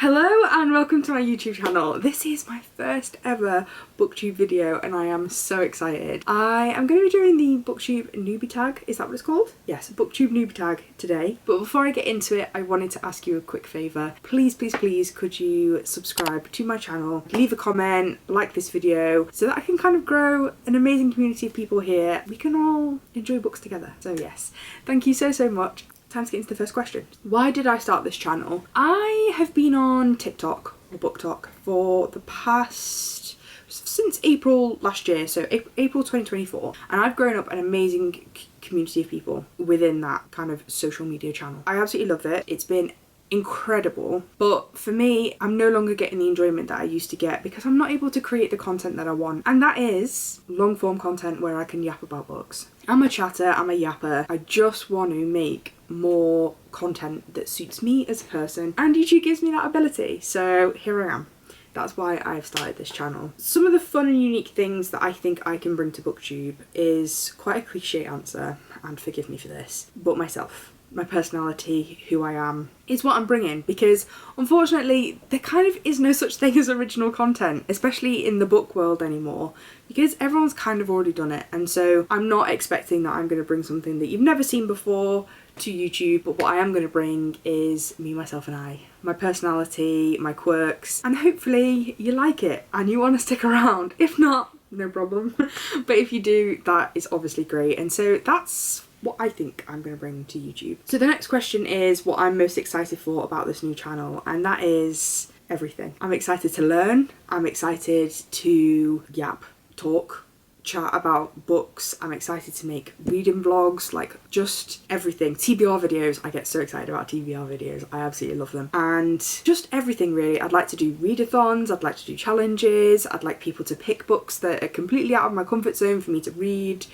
Hello and welcome to my YouTube channel. This is my first ever Booktube video and I am so excited. I am going to be doing the Booktube Newbie Tag, is that what it's called? Yes, Booktube Newbie Tag today. But before I get into it, I wanted to ask you a quick favour. Please, could you subscribe to my channel, leave a comment, like this video, so that I can kind of grow an amazing community of people here. We can all enjoy books together. So yes, thank you so much. Time to get into the first question. Why did I start this channel? I have been on TikTok or BookTok for the past, since April last year, so April 2024, and I've grown up an amazing community of people within that kind of social media channel. I absolutely love it. It's been incredible, but for me, I'm no longer getting the enjoyment that I used to get because I'm not able to create the content that I want, and that is long form content where I can yap about books. I'm a chatter, I'm a yapper. I just want to make more content that suits me as a person, and YouTube gives me that ability, so here I am. That's why I've started this channel. Some of the fun and unique things that I think I can bring to BookTube is quite a cliche answer, and forgive me for this, but myself. My personality, who I am, is what I'm bringing, because unfortunately there kind of is no such thing as original content, especially in the book world anymore, because everyone's kind of already done it, and so I'm not expecting that I'm going to bring something that you've never seen before to YouTube, but what I am going to bring is me, myself and I. My personality, my quirks, and hopefully you like it and you want to stick around. If not, no problem. But if you do, that is obviously great, and so that's what I think I'm going to bring to YouTube. So the next question is what I'm most excited for about this new channel, and that is everything. I'm excited to learn, I'm excited to yap, talk, chat about books, I'm excited to make reading vlogs, like just everything. TBR videos, I get so excited about TBR videos, I absolutely love them. And just everything really. I'd like to do readathons, I'd like to do challenges, I'd like people to pick books that are completely out of my comfort zone for me to read.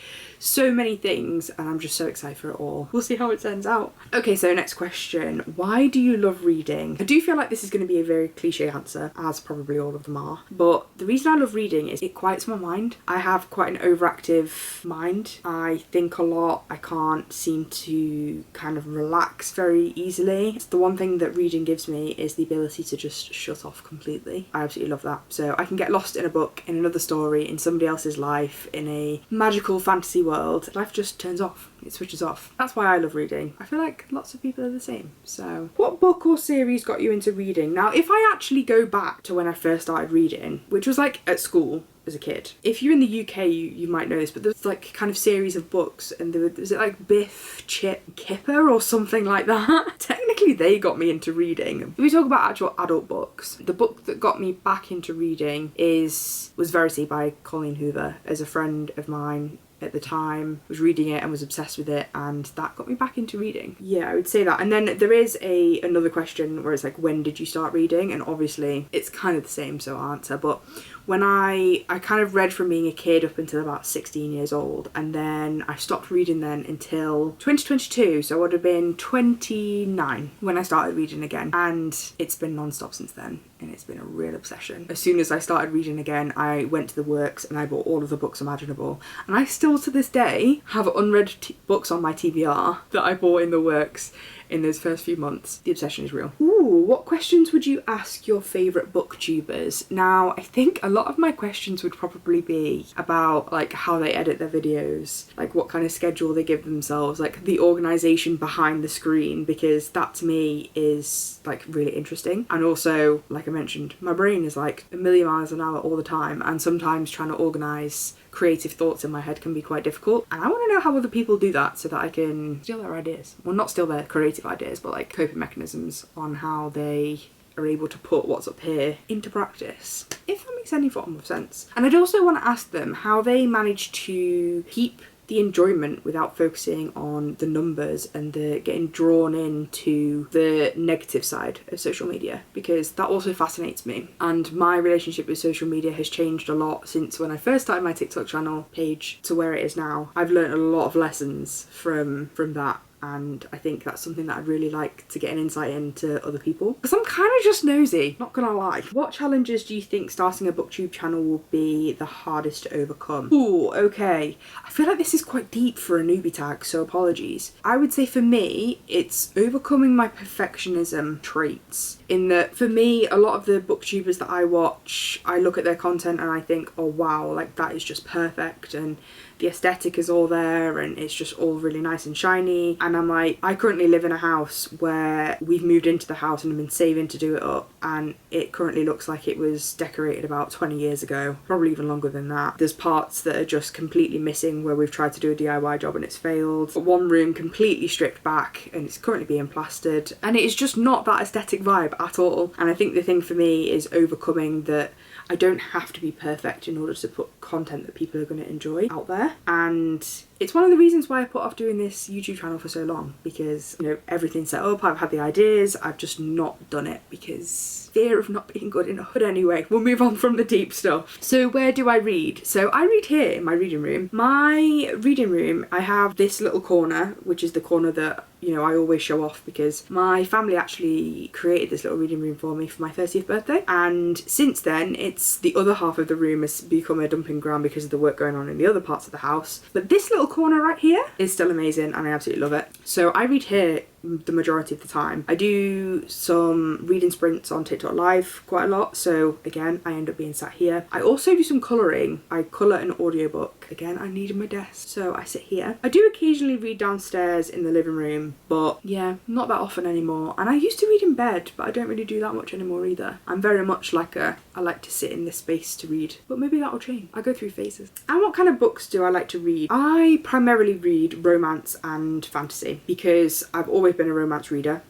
So many things, and I'm just so excited for it all. We'll see how it turns out. Okay, so next question. Why do you love reading? I do feel like this is going to be a very cliche answer, as probably all of them are, but the reason I love reading is it quiets my mind. I have quite an overactive mind. I think a lot. I can't seem to kind of relax very easily. It's the one thing that reading gives me is the ability to just shut off completely. I absolutely love that. So I can get lost in a book, in another story, in somebody else's life, in a magical fantasy world. Life just turns off, it switches off. That's why I love reading. I feel like lots of people are the same. So what book or series got you into reading? Now, if I actually go back to when I first started reading, which was like at school as a kid. If you're in the UK, you might know this, but there's like kind of series of books, and was it like Biff, Chip, Kipper or something like that? Technically they got me into reading. If we talk about actual adult books, the book that got me back into reading was Verity by Colleen Hoover. As a friend of mine at the time was reading it and was obsessed with it, and that got me back into reading. Yeah, I would say that. And then there is another question where it's like, when did you start reading? And obviously it's kind of the same, so I'll answer, but when I kind of read from being a kid up until about 16 years old, and then I stopped reading then until 2022, so I would have been 29 when I started reading again, and it's been non-stop since then, and it's been a real obsession. As soon as I started reading again, I went to the works and I bought all of the books imaginable, and I still to this day have unread books on my TBR that I bought in the works in those first few months. The obsession is real. Ooh, what questions would you ask your favourite booktubers? Now, I think a lot of my questions would probably be about like how they edit their videos, like what kind of schedule they give themselves, like the organisation behind the screen, because that to me is like really interesting. And also, like I mentioned, my brain is like a million miles an hour all the time, and sometimes trying to organise creative thoughts in my head can be quite difficult, and I want to know how other people do that so that I can steal their ideas. Well, not steal their creative ideas, but like coping mechanisms on how they are able to put what's up here into practice, if that makes any form of sense. And I'd also want to ask them how they manage to keep the enjoyment without focusing on the numbers and the getting drawn into the negative side of social media, because that also fascinates me. And my relationship with social media has changed a lot since when I first started my TikTok channel page to where it is now. I've learned a lot of lessons from that and I think that's something that I'd really like to get an insight into other people, because I'm kind of just nosy, not gonna lie. What challenges do you think starting a booktube channel will be the hardest to overcome? Ooh, okay. I feel like this is quite deep for a newbie tag, so apologies. I would say for me, it's overcoming my perfectionism traits. In that, for me, a lot of the booktubers that I watch, I look at their content and I think, oh wow, like that is just perfect, and the aesthetic is all there and it's just all really nice and shiny. And I'm like, I currently live in a house where we've moved into the house and have been saving to do it up, and it currently looks like it was decorated about 20 years ago, probably even longer than that. There's parts that are just completely missing where we've tried to do a DIY job and it's failed. But one room completely stripped back and it's currently being plastered, and it is just not that aesthetic vibe at all. And I think the thing for me is overcoming that I don't have to be perfect in order to put content that people are going to enjoy out there. And it's one of the reasons why I put off doing this YouTube channel for so long, because, you know, everything's set up, I've had the ideas, I've just not done it because fear of not being good enough. But anyway, we'll move on from the deep stuff. So where do I read? So I read here in my reading room. My reading room, I have this little corner, which is the corner that, you know, I always show off because my family actually created this little reading room for me for my 30th birthday. And since then, it's the other half of the room has become a dumping ground because of the work going on in the other parts of the house. But this little corner right here is still amazing and I absolutely love it. So I read here the majority of the time. I do some reading sprints on TikTok Live quite a lot, so again I end up being sat here. I also do some colouring. I colour an audiobook. Again, I needed my desk, so I sit here. I do occasionally read downstairs in the living room, but yeah, not that often anymore. And I used to read in bed, but I don't really do that much anymore either. I'm very much like I like to sit in this space to read, but maybe that'll change. I go through phases. And what kind of books do I like to read? I primarily read romance and fantasy because I've always been a romance reader.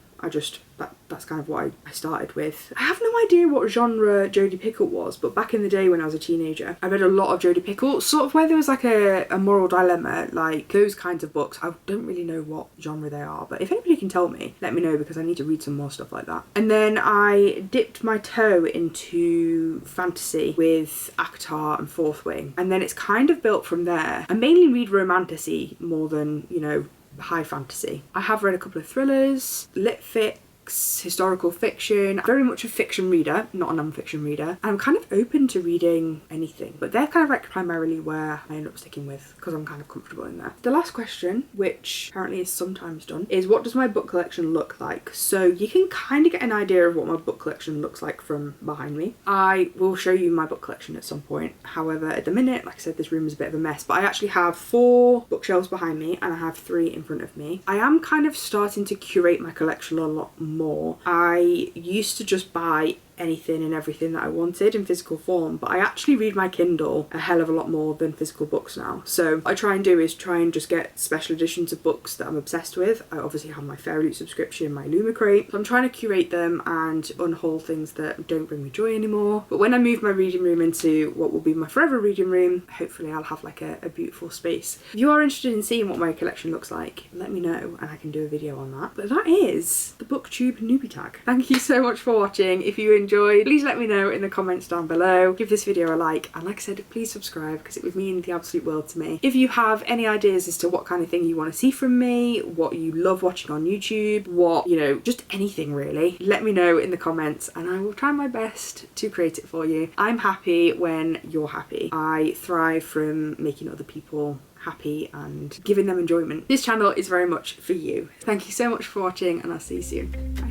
That's kind of what I started with. I have no idea what genre Jodie Picoult was, but back in the day when I was a teenager, I read a lot of Jodie Picoult, sort of where there was like a moral dilemma, like those kinds of books. I don't really know what genre they are, but if anybody can tell me, let me know, because I need to read some more stuff like that. And then I dipped my toe into fantasy with ACOTAR and Fourth Wing, and then it's kind of built from there. I mainly read romantasy more than, you know, high fantasy. I have read a couple of thrillers, lit fic, historical fiction. Very much a fiction reader, not a non-fiction reader. And I'm kind of open to reading anything, but they're kind of like primarily where I end up sticking with because I'm kind of comfortable in there. The last question, which apparently is sometimes done, is what does my book collection look like? So you can kind of get an idea of what my book collection looks like from behind me. I will show you my book collection at some point. However, at the minute, like I said, this room is a bit of a mess, but I actually have 4 bookshelves behind me and I have 3 in front of me. I am kind of starting to curate my collection a lot more. I used to just buy anything and everything that I wanted in physical form, but I actually read my Kindle a hell of a lot more than physical books now. So what I try and do is try and just get special editions of books that I'm obsessed with. I obviously have my Fairy subscription, my Lumacrate, so I'm trying to curate them and unhaul things that don't bring me joy anymore. But when I move my reading room into what will be my forever reading room, hopefully I'll have like a beautiful space. If you are interested in seeing what my collection looks like, let me know and I can do a video on that. But that is the Booktube Newbie Tag. Thank you so much for watching. If you enjoyed, please let me know in the comments down below. Give this video a like, and like I said, please subscribe because it would mean the absolute world to me. If you have any ideas as to what kind of thing you want to see from me, what you love watching on YouTube, what, you know, just anything really, let me know in the comments and I will try my best to create it for you. I'm happy when you're happy. I thrive from making other people happy and giving them enjoyment. This channel is very much for you. Thank you so much for watching and I'll see you soon. Bye.